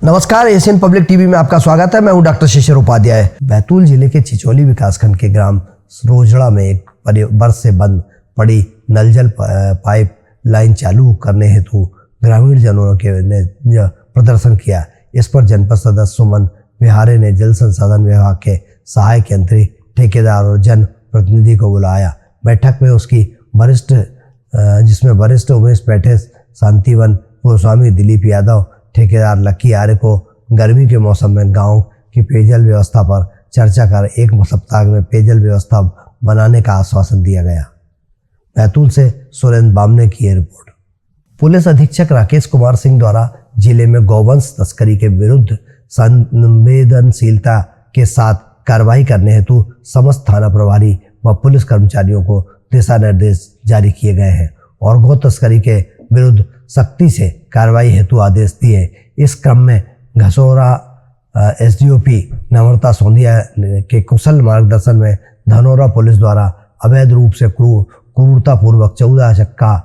नमस्कार, Asian public TV में आपका स्वागत है। मैं हूं डॉक्टर शिशिर उपाध्याय। बैतूल जिले के चिचौली विकासखंड के ग्राम रोजड़ा में एक बरस से बंद पड़ी नल जल पाइप लाइन चालू करने हेतु ग्रामीण जनों ने प्रदर्शन किया। इस पर जनपद सदस्य सुमन विहारे ने जल संसाधन विभाग के सहायक यंत्री ठेकेदार और जन प्रतिनिधि को बुलाया। बैठक में जिसमें वरिष्ठ उमेश बैठे, शांतिवन गोस्वामी, दिलीप यादव, ठेकेदार लक्की आर्य को गर्मी के मौसम में गांव की पेयजल व्यवस्था पर चर्चा कर एक सप्ताह में पेयजल व्यवस्था बनाने का आश्वासन दिया गया। बैतूल से सुरेंद्र बामने की रिपोर्ट। पुलिस अधीक्षक राकेश कुमार सिंह द्वारा जिले में गौवंश तस्करी के विरुद्ध संवेदनशीलता के साथ कार्रवाई करने हेतु समस्त थाना प्रभारी व पुलिस कर्मचारियों को दिशा निर्देश जारी किए गए हैं और गौ तस्करी के विरुद्ध सख्ती से कार्रवाई हेतु आदेश दिए। इस क्रम में घसोरा एसडीओपी नम्रता सोंधिया के कुशल मार्गदर्शन में धनौरा पुलिस द्वारा अवैध रूप से क्रूरतापूर्वक 14 चक्का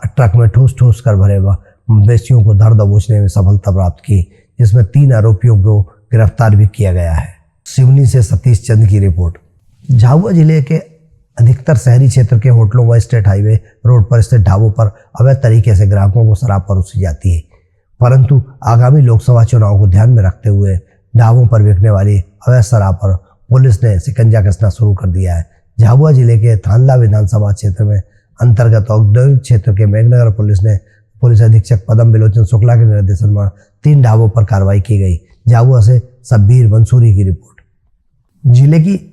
ट्रक में ठूस कर भरे मवेशियों को धर दबोचने में सफलता प्राप्त की, जिसमें 3 आरोपियों को गिरफ्तार भी किया गया है। सिवनी से सतीश चंद की रिपोर्ट। झाबुआ जिले के अधिकतर शहरी क्षेत्र के होटलों व स्टेट हाईवे रोड पर स्थित ढाबों पर अवैध तरीके से ग्राहकों को शराब परोसी जाती है, परंतु आगामी लोकसभा चुनाव को ध्यान में रखते हुए ढाबों पर बिकने वाली अवैध शराब पर पुलिस ने शिकंजा कसना शुरू कर दिया है। झाबुआ जिले के थानला विधानसभा क्षेत्र में अंतर्गत औद्योगिक क्षेत्र के मेघनगर पुलिस ने पुलिस अधीक्षक पदम बिलोचन शुक्ला के निर्देशन में 3 ढाबों पर कार्रवाई की गई। झाबुआ से शब्बीर मंसूरी की रिपोर्ट।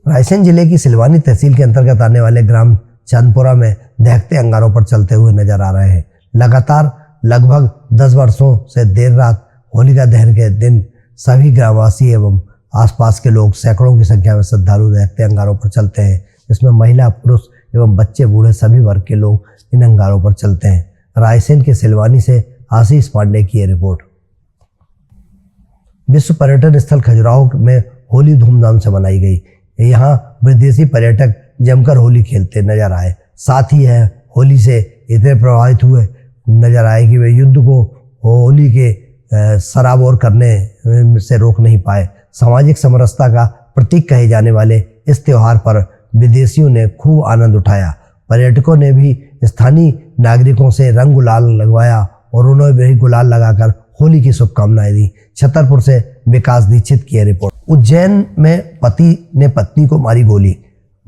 रायसेन जिले की सिलवानी तहसील के अंतर्गत आने वाले ग्राम चांदपुरा में दहकते अंगारों पर चलते हुए नजर आ रहे हैं। लगातार लगभग 10 वर्षों से देर रात होलिका दहन के दिन सभी ग्रामवासी एवं आसपास के लोग सैकड़ों की संख्या में श्रद्धालु दहकते अंगारों पर चलते हैं। इसमें महिला, पुरुष एवं बच्चे, बूढ़े सभी वर्ग के लोग इन अंगारों पर चलते हैं। रायसेन के सिलवानी से आशीष पांडे की रिपोर्ट। विश्व पर्यटन स्थल खजुराहो में होली धूमधाम से मनाई गई। यहाँ विदेशी पर्यटक जमकर होली खेलते नजर आए। साथ ही यह होली से इतने प्रभावित हुए नजर आए कि वे युद्ध को होली के सराबोर करने से रोक नहीं पाए। सामाजिक समरसता का प्रतीक कहे जाने वाले इस त्योहार पर विदेशियों ने खूब आनंद उठाया। पर्यटकों ने भी स्थानीय नागरिकों से रंग गुलाल लगवाया और उन्होंने भी गुलाल लगाकर होली की शुभकामनाएं दी। छतरपुर से विकास दीक्षित की रिपोर्ट। उज्जैन में पति ने पत्नी को मारी गोली,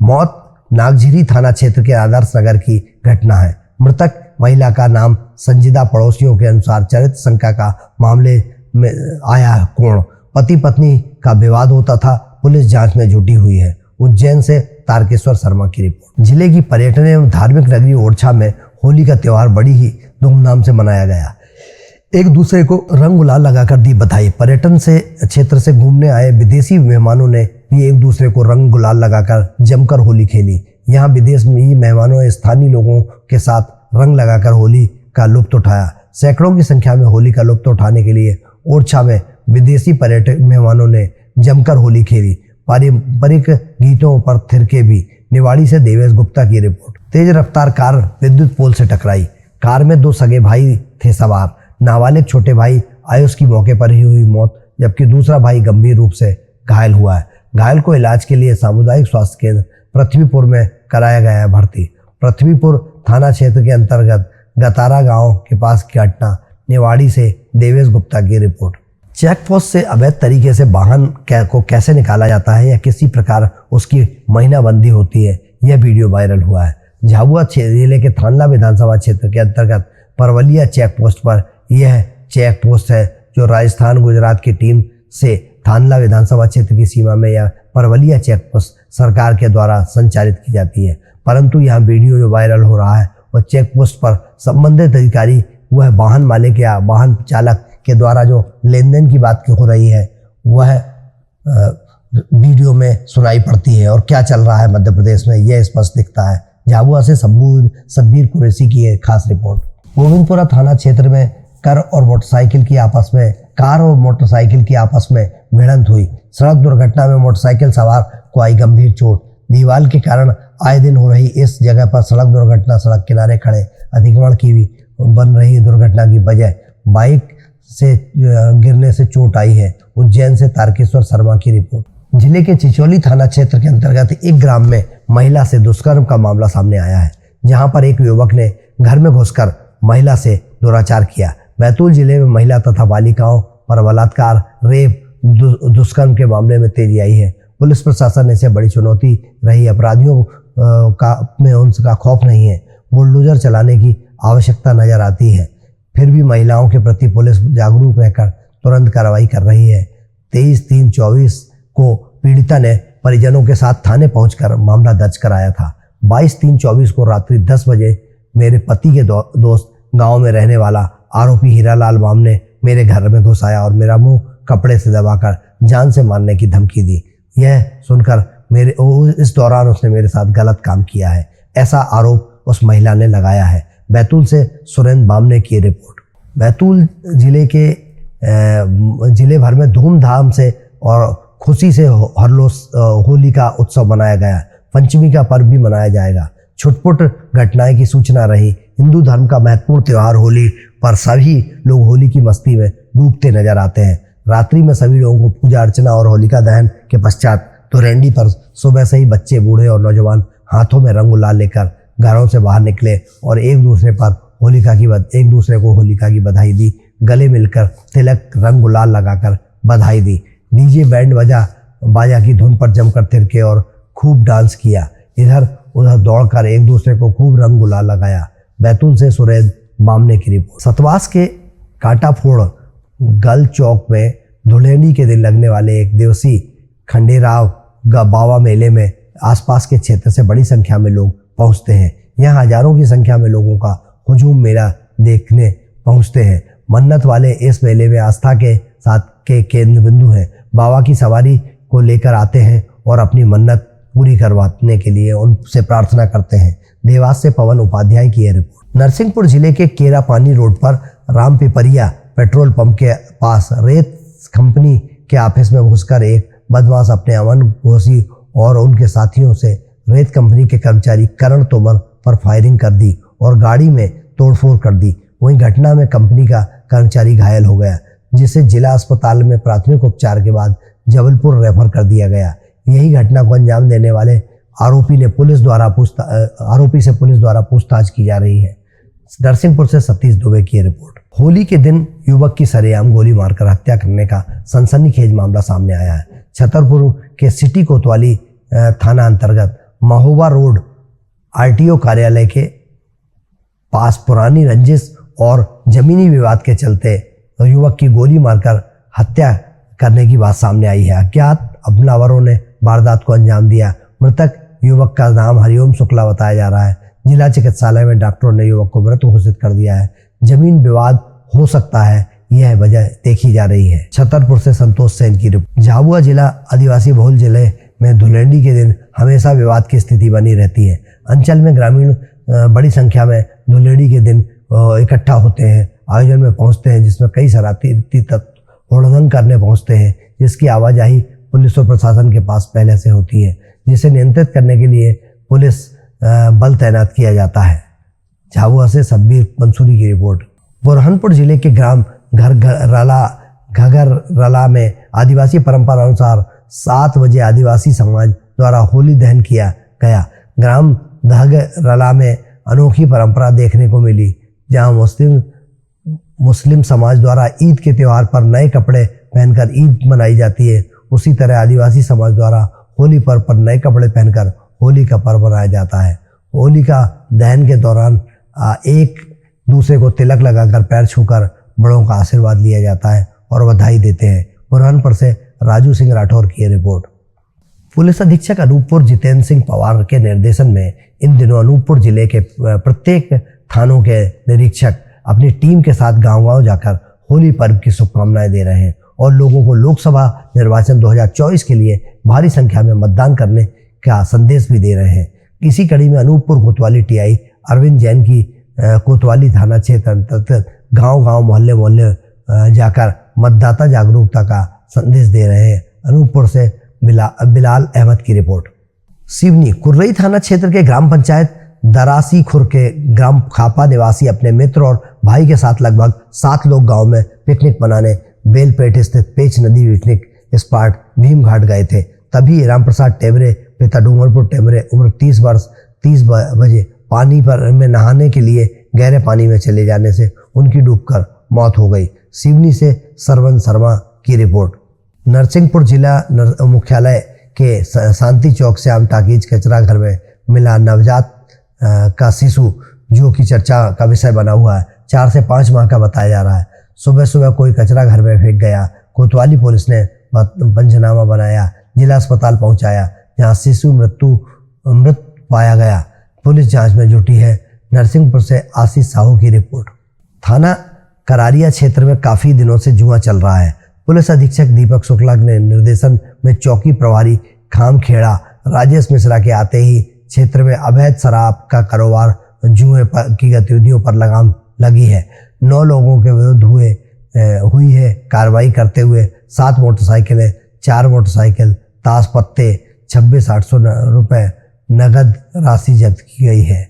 मौत नागझिरी थाना क्षेत्र के आदर्श नगर की घटना है। मृतक महिला का नाम संजीदा। पड़ोसियों के अनुसार चरित्र शंका का मामले में आया कोण। पति पत्नी का विवाद होता था, पुलिस जांच में जुटी हुई है। उज्जैन से तारकेश्वर शर्मा की रिपोर्ट। जिले की पर्यटन एवं धार्मिक नगरी ओरछा में होली का त्योहार बड़ी ही धूमधाम से मनाया गया। एक दूसरे को रंग गुलाल लगाकर दी बधाई। पर्यटन से क्षेत्र से घूमने आए विदेशी मेहमानों ने भी एक दूसरे को रंग गुलाल लगाकर जमकर होली खेली। यहाँ विदेश में ही मेहमानों ने स्थानीय लोगों के साथ रंग लगाकर होली का लुत्फ उठाया। सैकड़ों की संख्या में होली का लुत्फ उठाने के लिए ओरछा में विदेशी पर्यटक मेहमानों ने जमकर होली खेली। पारंपरिक गीतों पर थिरके भी। निवाड़ी से देवेश गुप्ता की रिपोर्ट। तेज रफ्तार कार विद्युत पोल से टकराई। कार में 2 सगे भाई थे सवार। नाबालिग छोटे भाई आयुष की मौके पर ही हुई मौत, जबकि दूसरा भाई गंभीर रूप से घायल हुआ है। घायल को इलाज के लिए सामुदायिक स्वास्थ्य केंद्र पृथ्वीपुर में कराया गया है भर्ती। पृथ्वीपुर थाना क्षेत्र के अंतर्गत गतारा गांव के पास की घटना। निवाड़ी से देवेश गुप्ता की रिपोर्ट। चेक पोस्ट से अवैध तरीके से वाहन को कैसे निकाला जाता है या किसी प्रकार उसकी महीनाबंदी होती है, यह वीडियो वायरल हुआ है। झाबुआ जिले के थानला विधानसभा क्षेत्र के अंतर्गत परवलिया चेक पोस्ट पर यह चेक पोस्ट है जो राजस्थान गुजरात की टीम से थानला विधानसभा क्षेत्र की सीमा में यह परवलिया चेक पोस्ट सरकार के द्वारा संचालित की जाती है। परंतु यहाँ वीडियो जो वायरल हो रहा है वह चेक पोस्ट पर संबंधित अधिकारी वह वाहन मालिक या वाहन चालक के द्वारा जो लेन देन की बात हो रही है वह वीडियो में सुनाई पड़ती है। और क्या चल रहा है मध्य प्रदेश में यह स्पष्ट दिखता है। झाबुआ से शब्बीर कुरैशी की एक खास रिपोर्ट। गोविंदपुरा थाना क्षेत्र में कार और मोटरसाइकिल की आपस में भिड़ंत हुई। सड़क दुर्घटना में मोटरसाइकिल सवार को आई गंभीर चोट। दीवार के कारण आए दिन हो रही इस जगह पर सड़क दुर्घटना। सड़क किनारे खड़े अतिक्रमण की भी बन रही दुर्घटना की वजह बाइक से गिरने से चोट आई है। उज्जैन से तारकेश्वर शर्मा की रिपोर्ट। जिले के चिचौली थाना क्षेत्र के अंतर्गत एक ग्राम में महिला से दुष्कर्म का मामला सामने आया है, जहां पर एक युवक ने घर में घुसकर महिला से दुराचार किया। बैतूल जिले में महिला तथा बालिकाओं पर बलात्कार, रेप, दुष्कर्म के मामले में तेजी आई है। पुलिस प्रशासन इसे बड़ी चुनौती रही। अपराधियों में उनका खौफ नहीं है, बुलडोजर चलाने की आवश्यकता नजर आती है। फिर भी महिलाओं के प्रति पुलिस जागरूक रहकर तुरंत कार्रवाई कर रही है। 23/3/24 को पीड़िता ने परिजनों के साथ थाने पहुंचकर मामला दर्ज कराया था। 22/3/24 को रात्रि 10 बजे मेरे पति के दोस्त गांव में रहने वाला आरोपी हीरालाल बाम ने मेरे घर में घुस आया और मेरा मुंह कपड़े से दबाकर जान से मारने की धमकी दी। यह सुनकर इस दौरान उसने मेरे साथ गलत काम किया है, ऐसा आरोप उस महिला ने लगाया है। बैतूल से सुरेंद्र बामने की रिपोर्ट। बैतूल जिले भर में धूमधाम से और खुशी से होली का उत्सव मनाया गया। पंचमी का पर्व भी मनाया जाएगा। छुटपुट घटनाएं की सूचना रही। हिंदू धर्म का महत्वपूर्ण त्यौहार होली पर सभी लोग होली की मस्ती में डूबते नजर आते हैं। रात्रि में सभी लोगों को पूजा अर्चना और होलिका दहन के पश्चात धुलेंडी पर सुबह से ही बच्चे, बूढ़े और नौजवान हाथों में रंग गुलाल लेकर घरों से बाहर निकले और एक दूसरे को होलिका की बधाई दी। गले मिलकर तिलक, रंग गुलाल लगाकर बधाई दी। डीजे बैंड बाजा की धुन पर जमकर थिरके और खूब डांस किया। इधर उधर दौड़कर एक दूसरे को खूब रंग गुलाल लगाया। बैतूल से सुरेंद्र बामने की रिपोर्ट। सतवास के कांटाफोड़ गल चौक में धुलेंडी के दिन लगने वाले एक दिवसीय खंडेराव बाबा मेले में आसपास के क्षेत्र से बड़ी संख्या में लोग पहुंचते हैं। यहाँ हजारों की संख्या में लोगों का हुजूम मेला देखने पहुंचते हैं। मन्नत वाले इस मेले में आस्था के साथ के केंद्र बिंदु हैं। बाबा की सवारी को लेकर आते हैं और अपनी मन्नत पूरी करवाने के लिए उनसे प्रार्थना करते हैं। देवास से पवन उपाध्याय की यह रिपोर्ट। नरसिंहपुर जिले के केरापानी रोड पर रामपिपरिया पेट्रोल पंप के पास रेत कंपनी के ऑफिस में घुसकर एक बदमाश अपने अमन घोषी और उनके साथियों से रेत कंपनी के कर्मचारी करण तोमर पर फायरिंग कर दी और गाड़ी में तोड़फोड़ कर दी। वहीं घटना में कंपनी का कर्मचारी घायल हो गया, जिसे जिला अस्पताल में प्राथमिक उपचार के बाद जबलपुर रेफर कर दिया गया। यही घटना को अंजाम देने वाले आरोपी से पुलिस द्वारा पूछताछ की जा रही है। नरसिंहपुर से सतीश दुबे की रिपोर्ट। होली के दिन युवक की सरेआम गोली मारकर हत्या करने का सनसनीखेज मामला सामने आया है। छतरपुर के सिटी कोतवाली थाना अंतर्गत महोबा रोड आरटीओ कार्यालय के पास पुरानी रंजिश और जमीनी विवाद के चलते युवक की गोली मारकर हत्या करने की बात सामने आई है। अज्ञात हमलावरों ने वारदात को अंजाम दिया। मृतक युवक का नाम हरिओम शुक्ला बताया जा रहा है। जिला चिकित्सालय में डॉक्टरों ने युवक को मृत घोषित कर दिया है। जमीन विवाद हो सकता है, यह वजह देखी जा रही है। छतरपुर से संतोष सेन की रिपोर्ट। झाबुआ जिला आदिवासी बहुल जिले में धुलेंडी के दिन हमेशा विवाद की स्थिति बनी रहती है। अंचल में ग्रामीण बड़ी संख्या में धुलेंडी के दिन इकट्ठा होते हैं, आयोजन में पहुंचते हैं, जिसमें कई शरारती तत्व हुड़दंग करने पहुंचते हैं, जिसकी आवाजाही पुलिस और प्रशासन के पास पहले से होती है, जिसे नियंत्रित करने के लिए पुलिस बल तैनात किया जाता है। झाबुआ से सब्बीर मंसूरी की रिपोर्ट। बुरहानपुर जिले के ग्राम घगरला में आदिवासी परंपरा अनुसार 7 बजे आदिवासी समाज द्वारा होली दहन किया गया। ग्राम घगरला में अनोखी परंपरा देखने को मिली, जहां मुस्लिम समाज द्वारा ईद के त्यौहार पर नए कपड़े पहनकर ईद मनाई जाती है। उसी तरह आदिवासी समाज द्वारा होली पर्व पर नए कपड़े पहनकर होली का पर्व मनाया जाता है। होली का दहन के दौरान एक दूसरे को तिलक लगाकर पैर छूकर बड़ों का आशीर्वाद लिया जाता है और बधाई देते हैं। बुरहानपुर से राजू सिंह राठौर की रिपोर्ट। पुलिस अधीक्षक अनूपपुर जितेंद्र सिंह पवार के निर्देशन में इन दिनों अनूपपुर जिले के प्रत्येक थानों के निरीक्षक अपनी टीम के साथ गांव-गांव जाकर होली पर्व की शुभकामनाएं दे रहे हैं और लोगों को लोकसभा निर्वाचन 2024 के लिए भारी संख्या में मतदान करने का संदेश भी दे रहे हैं। इसी कड़ी में अनूपपुर कोतवाली टीआई अरविंद जैन की कोतवाली थाना क्षेत्र अंतर्गत गांव-गांव, मोहल्ले जाकर मतदाता जागरूकता का संदेश दे रहे हैं। अनूपपुर से बिलाल अहमद की रिपोर्ट। सिवनी कुर्रई थाना क्षेत्र के ग्राम पंचायत दरासी खुर के ग्राम खापा निवासी अपने मित्र और भाई के साथ लगभग 7 लोग गांव में पिकनिक मनाने बेलपेट स्थित पेच नदी पिकनिक स्पॉट भीम घाट गए थे। तभी रामप्रसाद टेमरे पिता डूंगरपुर टेमरे उम्र 30 वर्ष 30 बजे पानी पर में नहाने के लिए गहरे पानी में चले जाने से उनकी डूबकर मौत हो गई। सिवनी से सरवन शर्मा की रिपोर्ट। नरसिंहपुर जिला मुख्यालय के शांति चौक से आम टाकीज कचरा घर में मिला नवजात का शिशु, जो कि चर्चा का विषय बना हुआ है। 4 से 5 माह का बताया जा रहा है। सुबह सुबह कोई कचरा घर में फेंक गया। कोतवाली पुलिस ने पंचनामा बनाया, जिला अस्पताल पहुंचाया, जहां शिशु मृत पाया गया। पुलिस जांच में जुटी है। नरसिंहपुर से आशीष साहू की रिपोर्ट। थाना करारिया क्षेत्र में काफी दिनों से जुआ चल रहा है। पुलिस अधीक्षक दीपक शुक्ला के निर्देशन में चौकी प्रभारी खामखेड़ा राजेश मिश्रा के आते ही क्षेत्र में अवैध शराब का कारोबार, जुए की गतिविधियों पर लगाम लगी है। 9 लोगों के विरुद्ध हुई है कार्रवाई करते हुए 7 मोटरसाइकिलें, 4 मोटरसाइकिल, ताश पत्ते, 26,800 रुपये नगद राशि जब्त की गई है।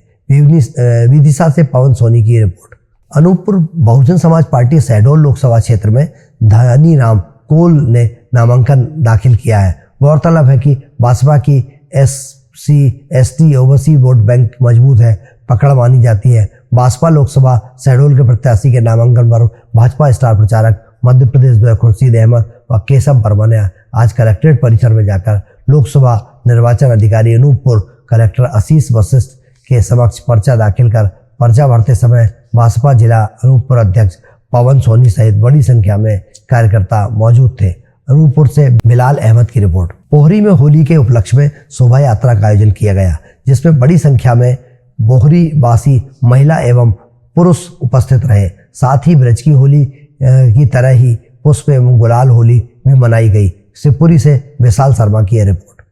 विदिशा से पवन सोनी की रिपोर्ट। अनूपपुर बहुजन समाज पार्टी शहडोल लोकसभा क्षेत्र में धनी राम कोल ने नामांकन दाखिल किया है। गौरतलब है कि भाजपा की SC/ST ओबीसी वोट बैंक मजबूत है, पकड़ मानी जाती है। भाजपा लोकसभा शहडोल के प्रत्याशी के नामांकन पर भाजपा स्टार प्रचारक मध्य प्रदेश द्वय खुर्शीद अहमद व केशव वर्मा ने आज कलेक्ट्रेट परिसर में जाकर लोकसभा निर्वाचन अधिकारी अनूपपुर कलेक्टर आशीष वशिष्ठ के समक्ष पर्चा दाखिल कर पर्चा भरते समय भाजपा जिला अनूपपुर अध्यक्ष पवन सोनी सहित बड़ी संख्या में कार्यकर्ता मौजूद थे। अनूपपुर से बिलाल अहमद की रिपोर्ट। पोहरी में होली के उपलक्ष्य में शोभा यात्रा का आयोजन किया गया, जिसमें बड़ी संख्या में बोहरी वासी महिला एवं पुरुष उपस्थित रहे। साथ ही ब्रज की होली की तरह ही पुष्प एवं गुलाल होली भी मनाई गई। शिवपुरी से विशाल शर्मा की रिपोर्ट।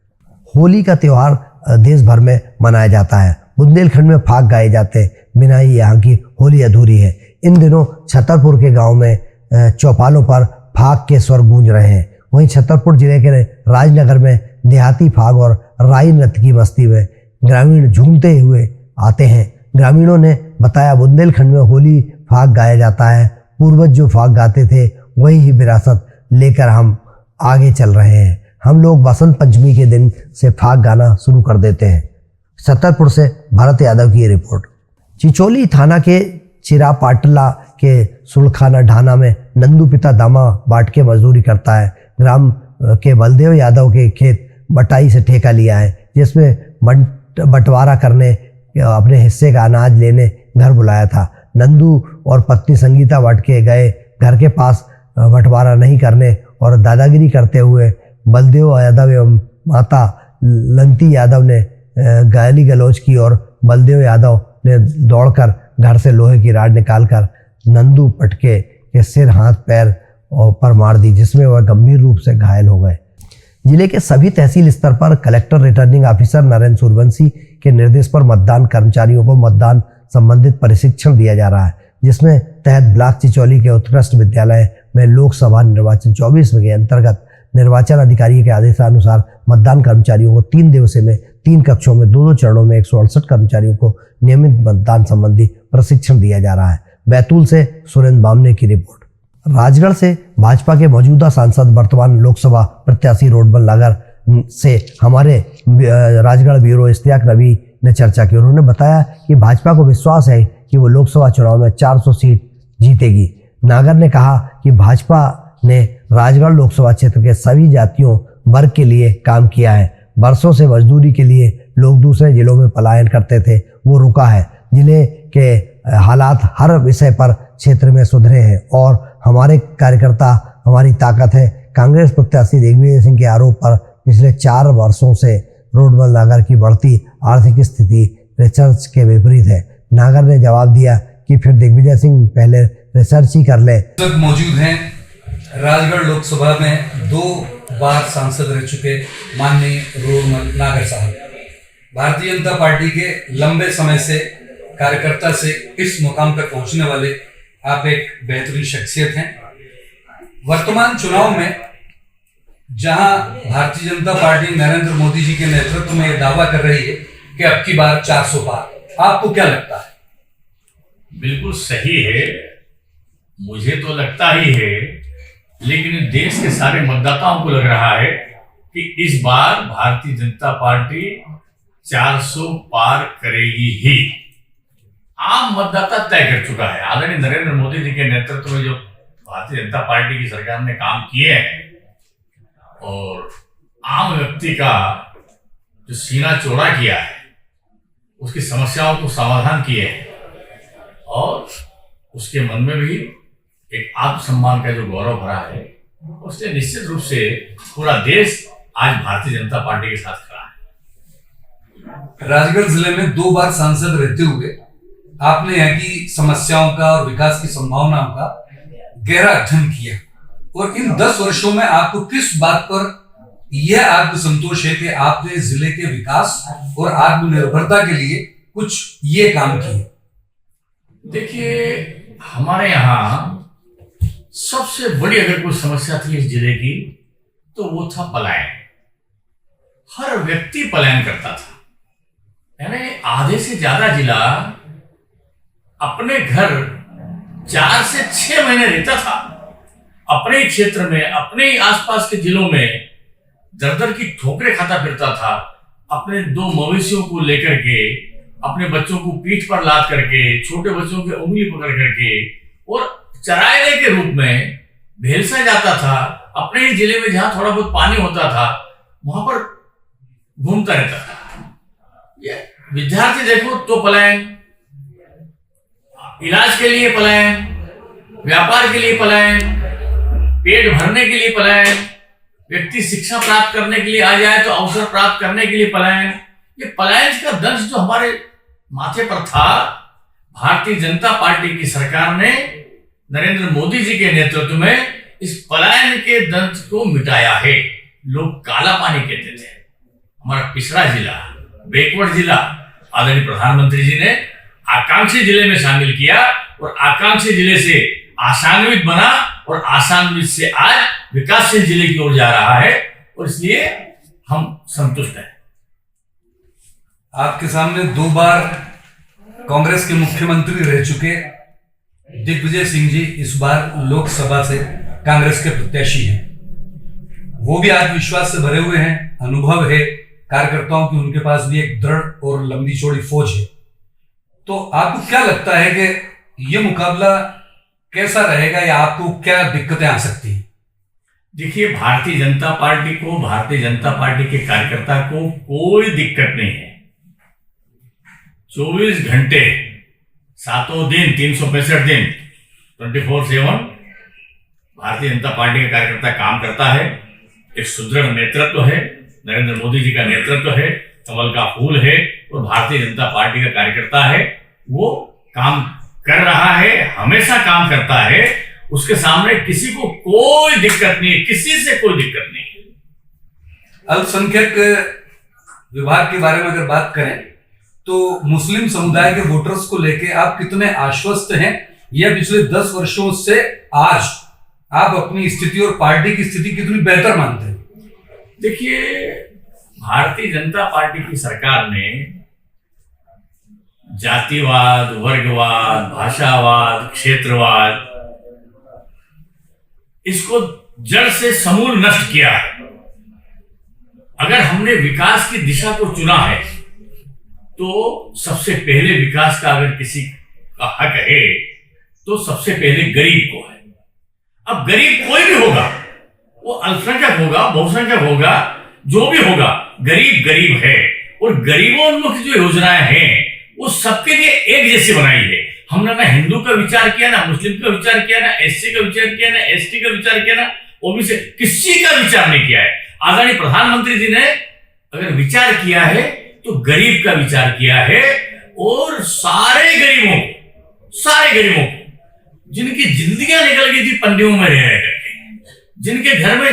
होली का त्योहार देश भर में मनाया जाता है। बुंदेलखंड में फाग गाए जाते, बिना ही यहाँ की होली अधूरी है। इन दिनों छतरपुर के गांव में चौपालों पर फाग के स्वर गूंज रहे हैं। वहीं छतरपुर जिले के राजनगर में देहाती फाग और राई नृत्य की मस्ती में ग्रामीण झूमते हुए आते हैं। ग्रामीणों ने बताया, बुंदेलखंड में होली फाग गाया जाता है। पूर्वज जो फाग गाते थे वही ही विरासत लेकर हम आगे चल रहे हैं। हम लोग बसंत पंचमी के दिन से फाग गाना शुरू कर देते हैं। छतरपुर से भरत यादव की रिपोर्ट। चिचोली थाना के चिरापाटला के सुलखाना ढाना में नंदू पिता दामा बाट के मजदूरी करता है। ग्राम के बलदेव यादव के खेत बटाई से ठेका लिया है, जिसमें बंटवारा करने अपने हिस्से का अनाज लेने घर बुलाया था। नंदू और पत्नी संगीता बाट के गए घर के पास बंटवारा नहीं करने और दादागिरी करते हुए बलदेव यादव एवं माता लंती यादव ने गाली गलौज की और बलदेव यादव ने दौड़कर घर से लोहे की राड निकालकर नंदू पटके के सिर, हाथ, पैर पर मार दी, जिसमें वह गंभीर रूप से घायल हो गए। जिले के सभी तहसील स्तर पर collector returning officer Narendra Suryavanshi के निर्देश पर मतदान कर्मचारियों को मतदान संबंधित प्रशिक्षण दिया जा रहा है, जिसमें तहत ब्लॉक चिचौली के उत्कृष्ट विद्यालय में लोकसभा निर्वाचन 24 के अंतर्गत निर्वाचन अधिकारी के आदेशानुसार मतदान कर्मचारियों को 3 दिवसीय में 3 कक्षों में 2-2 चरणों में 168 कर्मचारियों को नियमित मतदान संबंधी प्रशिक्षण दिया जा रहा है। बैतूल से सुरेंद्र बामने की रिपोर्ट। राजगढ़ से भाजपा के मौजूदा सांसद वर्तमान लोकसभा प्रत्याशी रोडबल नागर से हमारे राजगढ़ ब्यूरो इश्तियाक नबी ने चर्चा की। उन्होंने बताया कि भाजपा को विश्वास है कि वो लोकसभा चुनाव में 400 सीट जीतेगी। नागर ने कहा कि भाजपा ने राजगढ़ लोकसभा क्षेत्र के सभी जातियों वर्ग के लिए काम किया है। बरसों से मजदूरी के लिए लोग दूसरे जिलों में पलायन करते थे, वो रुका है। जिले के हालात हर विषय पर क्षेत्र में सुधरे हैं और हमारे कार्यकर्ता हमारी ताकत है। कांग्रेस प्रत्याशी दिग्विजय सिंह के आरोप पर पिछले 4 वर्षों से रोडबल नागर की बढ़ती आर्थिक स्थिति रिसर्च के विपरीत है। नागर ने जवाब दिया कि फिर दिग्विजय सिंह पहले रिसर्च ही कर ले। मौजूद हैं राजगढ़ लोकसभा में 2 बार सांसद रह चुके माननीय रोडबल नागर साहब, भारतीय जनता पार्टी के लंबे समय से कार्यकर्ता से इस मुकाम पर पहुंचने वाले आप एक बेहतरीन शख्सियत हैं। वर्तमान चुनाव में जहां भारतीय जनता पार्टी नरेंद्र मोदी जी के नेतृत्व में दावा कर रही है कि अब की बार 400 पार, आपको क्या लगता है? बिल्कुल सही है, मुझे तो लगता ही है, लेकिन देश के सारे मतदाताओं को लग रहा है कि इस बार भारतीय जनता पार्टी 400 पार करेगी ही। आम मतदाता तय कर चुका है। आदरणीय नरेंद्र मोदी जी के नेतृत्व में जो भारतीय जनता पार्टी की सरकार ने काम किए हैं और आम व्यक्ति का जो सीना चौड़ा किया है, उसकी समस्याओं को समाधान किए हैं और उसके मन में भी एक आत्मसम्मान का जो गौरव भरा है, उससे निश्चित रूप से पूरा देश आज भारतीय जनता पार्टी के साथ खड़ा है। राजगढ़ जिले में 2 बार सांसद रहते हुए आपने यहाँ की समस्याओं का और विकास की संभावनाओं का गहरा अध्ययन किया, और इन 10 वर्षों में आपको किस बात पर यह आत्मसंतोष है कि आपने जिले के विकास और आत्मनिर्भरता के लिए कुछ ये काम किए? देखिए, हमारे यहाँ सबसे बड़ी अगर कोई समस्या थी इस जिले की तो वो था पलायन। हर व्यक्ति पलायन करता था, यानी आधे से ज्यादा जिला अपने घर 4 से 6 महीने रहता था। अपने ही क्षेत्र में, अपने ही आसपास के जिलों में दर दर की ठोकरें खाता फिरता था। अपने 2 मवेशियों को लेकर के, अपने बच्चों को पीठ पर लाद करके, छोटे बच्चों की उंगली पकड़ करके और चराने के रूप में भेलसा जाता था। अपने ही जिले में जहां थोड़ा बहुत पानी होता था वहां पर घूमता रहता था। ये विद्यार्थी देखो तो पलायन, इलाज के लिए पलायन, व्यापार के लिए पलायन, पेट भरने के लिए पलायन, व्यक्ति शिक्षा प्राप्त करने के लिए आ जाए तो अवसर प्राप्त करने के लिए पलायन। ये पलायन का दंश जो हमारे माथे पर था, भारतीय जनता पार्टी की सरकार ने नरेंद्र मोदी जी के नेतृत्व में इस पलायन के दंश को मिटाया है। लोग काला पानी कहते थे। हमारा पिछड़ा जिला, बैकवर्ड जिला, आदरणीय प्रधानमंत्री जी ने आकांक्षी जिले में शामिल किया और आकांक्षी जिले से आशान्वित बना और आशान्वित से आज विकासशील जिले की ओर जा रहा है, और इसलिए हम संतुष्ट हैं। आपके सामने 2 बार कांग्रेस के मुख्यमंत्री रह चुके दिग्विजय सिंह जी इस बार लोकसभा से कांग्रेस के प्रत्याशी हैं। वो भी आत्मविश्वास से भरे हुए हैं, अनुभव है कार्यकर्ताओं की, उनके पास भी एक दृढ़ और लंबी चौड़ी फौज है। तो आपको क्या लगता है कि ये मुकाबला कैसा रहेगा या आपको क्या दिक्कतें आ सकती हैं? देखिए, भारतीय जनता पार्टी को, भारतीय जनता पार्टी के कार्यकर्ता को कोई दिक्कत नहीं है। 24 घंटे, 7 दिन, 365 दिन, 24/7 भारतीय जनता पार्टी का कार्यकर्ता काम करता है। एक सुदृढ़ नेतृत्व है, नरेंद्र मोदी जी का नेतृत्व है, कमल का फूल है और भारतीय जनता पार्टी का कार्यकर्ता है। वो काम कर रहा है, हमेशा काम करता है। उसके सामने किसी को कोई दिक्कत नहीं है, किसी से कोई दिक्कत नहीं है। अल्पसंख्यक विभाग के बारे में अगर बात करें तो मुस्लिम समुदाय के वोटर्स को लेके आप कितने आश्वस्त हैं, या पिछले 10 वर्षों से आज आप अपनी स्थिति और पार्टी की स्थिति कितनी बेहतर मानते हैं? देखिए, भारतीय जनता पार्टी की सरकार ने जातिवाद, वर्गवाद, भाषावाद, क्षेत्रवाद, इसको जड़ से समूल नष्ट किया है। अगर हमने विकास की दिशा को चुना है तो सबसे पहले विकास का अगर किसी का हक है तो सबसे पहले गरीब को है। अब गरीब कोई भी होगा, वो अल्पसंख्यक होगा, बहुसंख्यक होगा, जो भी होगा, गरीब गरीब है। और गरीबोन्मुख जो योजनाएं हैं वो सबके लिए एक जैसी बनाई है। हमने ना हिंदू का विचार किया, ना मुस्लिम का विचार किया, ना एससी का विचार किया, ना एसटी का विचार किया, ना ओबीसी, किसी का विचार नहीं किया है। आदरणीय प्रधानमंत्री जी ने अगर विचार किया है तो गरीब का विचार किया है। और सारे गरीबों को जिनकी जिंदगियां निकल गई थी पंडियों में रह करके, जिनके घर में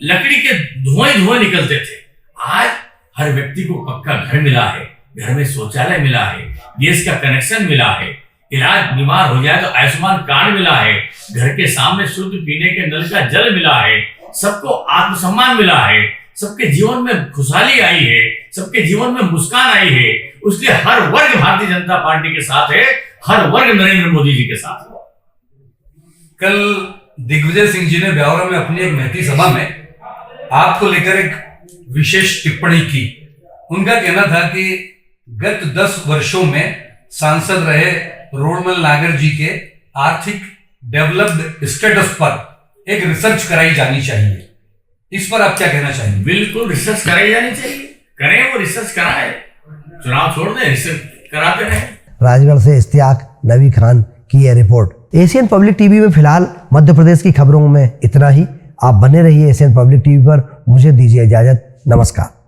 लकड़ी के धुएं निकलते थे, आज हर व्यक्ति को पक्का घर मिला है, घर में शौचालय मिला है, गैस का कनेक्शन मिला है, इलाज बीमार हो जाए तो आयुष्मान कार्ड मिला है, घर के सामने शुद्ध पीने के नल का जल मिला है, सबको आत्मसम्मान मिला है, सबके जीवन में खुशहाली आई है, सबके जीवन में मुस्कान आई है, उसलिए हर वर्ग भारतीय जनता पार्टी के साथ है, हर वर्ग नरेंद्र मोदी जी के साथ है। कल दिग्विजय सिंह जी ने ब्यावरा में अपनी एक महती सभा में आपको लेकर एक विशेष टिप्पणी की। उनका कहना था कि गत 10 वर्षों में सांसद रहे रोडमल नागर जी के आर्थिक डेवलप्ड स्टेटस पर एक रिसर्च कराई जानी चाहिए। इस पर आप क्या कहना चाहेंगे? बिल्कुल रिसर्च कराई जानी चाहिए, करें वो रिसर्च कराए, चुनाव छोड़ दें, रिसर्च कराते रहे। राजगढ़ से इश्तियाक नबी खान की यह रिपोर्ट। एशियन पब्लिक टीवी में फिलहाल मध्य प्रदेश की खबरों में इतना ही। आप बने रहिए एशियन पब्लिक टीवी पर। मुझे दीजिए इजाजत। नमस्कार।